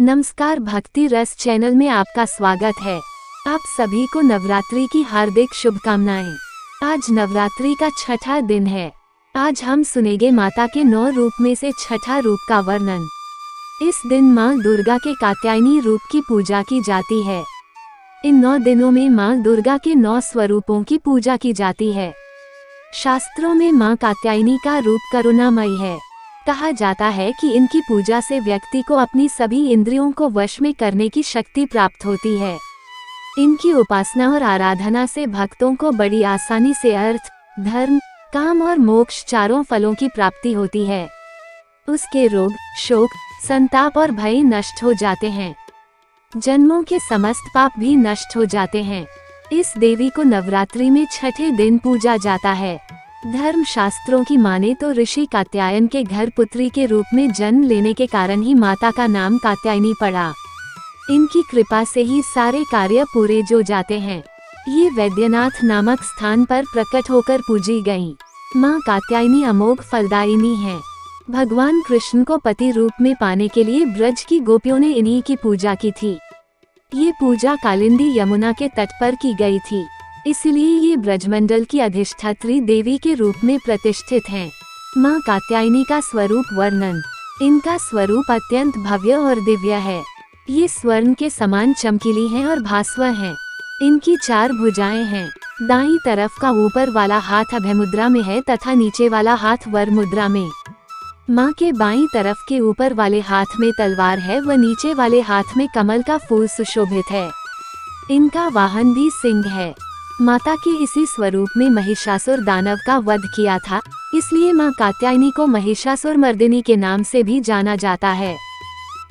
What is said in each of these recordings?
नमस्कार, भक्ति रस चैनल में आपका स्वागत है। आप सभी को नवरात्रि की हार्दिक शुभकामनाएं। आज नवरात्रि का छठा दिन है। आज हम सुनेंगे माता के 9 रूप में से छठा रूप का वर्णन। इस दिन माँ दुर्गा के कात्यायनी रूप की पूजा की जाती है। इन 9 दिनों में माँ दुर्गा के 9 स्वरूपों की पूजा की जाती है। शास्त्रों में माँ कात्यायनी का रूप करुणामयी है। कहा जाता है कि इनकी पूजा से व्यक्ति को अपनी सभी इंद्रियों को वश में करने की शक्ति प्राप्त होती है। इनकी उपासना और आराधना से भक्तों को बड़ी आसानी से अर्थ, धर्म, काम और मोक्ष चारों फलों की प्राप्ति होती है। उसके रोग, शोक, संताप और भय नष्ट हो जाते हैं। जन्मों के समस्त पाप भी नष्ट हो जाते हैं। इस देवी को नवरात्रि में छठे दिन पूजा जाता है। धर्म शास्त्रों की माने तो ऋषि कात्यायन के घर पुत्री के रूप में जन्म लेने के कारण ही माता का नाम कात्यायनी पड़ा। इनकी कृपा से ही सारे कार्य पूरे जो जाते हैं। ये वैद्यनाथ नामक स्थान पर प्रकट होकर पूजी गईं। माँ कात्यायनी अमोघ फलदायिनी है। भगवान कृष्ण को पति रूप में पाने के लिए ब्रज की गोपियों ने इन्हीं की पूजा की थी। ये पूजा कालिंदी यमुना के तट पर की गई थी, इसलिए ये ब्रजमंडल की अधिष्ठात्री देवी के रूप में प्रतिष्ठित हैं। माँ कात्यायनी का स्वरूप वर्णन। इनका स्वरूप अत्यंत भव्य और दिव्य है। ये स्वर्ण के समान चमकीली हैं और भास्वर हैं। इनकी 4 भुजाएं हैं। दाईं तरफ का ऊपर वाला हाथ अभय मुद्रा में है तथा नीचे वाला हाथ वर मुद्रा में। माँ के बाईं तरफ के ऊपर वाले हाथ में तलवार है व नीचे वाले हाथ में कमल का फूल सुशोभित है। इनका वाहन भी सिंह है। माता के इसी स्वरूप में महिषासुर दानव का वध किया था, इसलिए माँ कात्यायनी को महिषासुर मर्दिनी के नाम से भी जाना जाता है।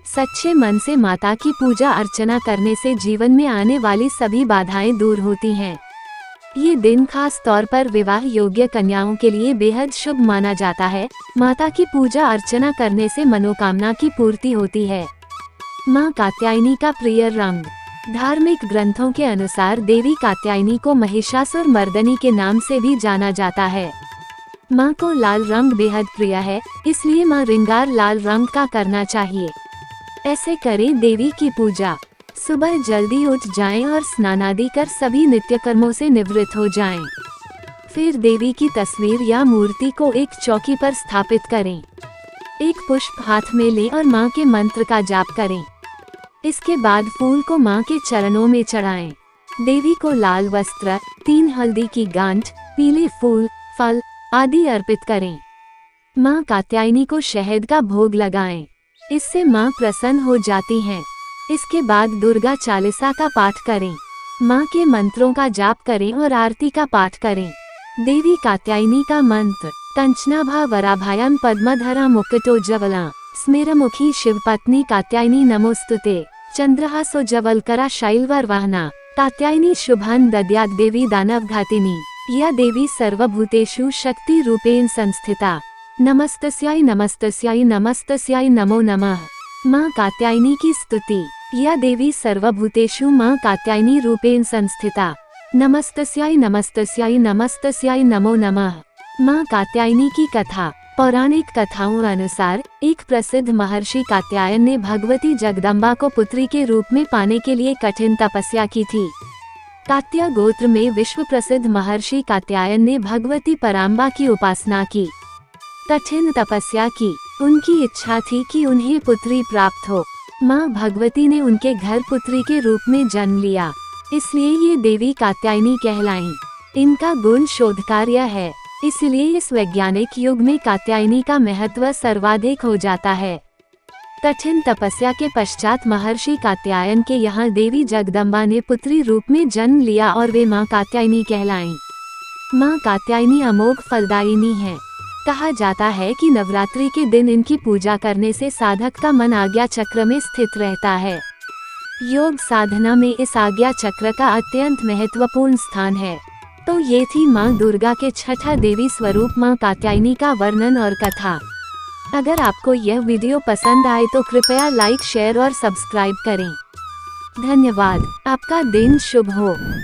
सच्चे मन से माता की पूजा अर्चना करने से जीवन में आने वाली सभी बाधाएं दूर होती हैं। ये दिन खास तौर पर विवाह योग्य कन्याओं के लिए बेहद शुभ माना जाता है। माता की पूजा अर्चना करने से मनोकामना की पूर्ति होती है। माँ कात्यायनी का प्रिय रंग। धार्मिक ग्रंथों के अनुसार देवी कात्यायनी को महिषासुर मर्दनी के नाम से भी जाना जाता है। माँ को लाल रंग बेहद प्रिय है, इसलिए माँ श्रृंगार लाल रंग का करना चाहिए। ऐसे करें देवी की पूजा। सुबह जल्दी उठ जाएं और स्नानादि कर सभी नित्य कर्मों से निवृत्त हो जाएं। फिर देवी की तस्वीर या मूर्ति को एक चौकी पर स्थापित करें। एक पुष्प हाथ में लें और माँ के मंत्र का जाप करें। इसके बाद फूल को माँ के चरणों में चढ़ाएं। देवी को लाल वस्त्र, 3 हल्दी की गांठ, पीले फूल, फल आदि अर्पित करें। माँ कात्यायनी को शहद का भोग लगाएं। इससे माँ प्रसन्न हो जाती हैं। इसके बाद दुर्गा चालीसा का पाठ करें। माँ के मंत्रों का जाप करें और आरती का पाठ करें। देवी कात्यायनी का मंत्र। कंचनाभा वराभायां पद्मधरा मुकुटोज्ज्वला स्मेरमुखी शिवपत्नी कात्यायनी नमोस्तुते। चंद्रहासो जवलकरा शैलवरवाहना कात्यायनी शुभान दद्यात् देवी दानवघातिनी। या देवी सर्वभूतेषु शक्ति रूपेण संस्थिता। नमस्तस्याय नमस्तस्याय नमस्तस्याय नमो नमः। माँ कात्यायनी की स्तुति। या देवी सर्वभूतेषु माँ कात्यायनी रूपेण संस्थिता। नमस्तस्याय नमस्तस्याय नमस्तस्याय नमो नमः। माँ कात्यायनी की कथा। पौराणिक कथाओं अनुसार एक प्रसिद्ध महर्षि कात्यायन ने भगवती जगदम्बा को पुत्री के रूप में पाने के लिए कठिन तपस्या की थी। कात्या गोत्र में विश्व प्रसिद्ध महर्षि कात्यायन ने भगवती पराम्बा की उपासना की, कठिन तपस्या की। उनकी इच्छा थी कि उन्हें पुत्री प्राप्त हो। माँ भगवती ने उनके घर पुत्री के रूप में जन्म लिया, इसलिए ये देवी कात्यायनी कहलाईं। इनका गुण शोध कार्य है, इसलिए इस वैज्ञानिक युग में कात्यायनी का महत्व सर्वाधिक हो जाता है। कठिन तपस्या के पश्चात महर्षि कात्यायन के यहाँ देवी जगदम्बा ने पुत्री रूप में जन्म लिया और वे माँ कात्यायनी कहलाईं। माँ कात्यायनी अमोघ फलदायिनी है। कहा जाता है कि नवरात्रि के दिन इनकी पूजा करने से साधक का मन आज्ञा चक्र में स्थित रहता है। योग साधना में इस आज्ञा चक्र का अत्यंत महत्वपूर्ण स्थान है। तो ये थी माँ दुर्गा के छठा देवी स्वरूप माँ कात्यायनी का वर्णन और कथा। अगर आपको यह वीडियो पसंद आए तो कृपया लाइक, शेयर और सब्सक्राइब करें। धन्यवाद। आपका दिन शुभ हो।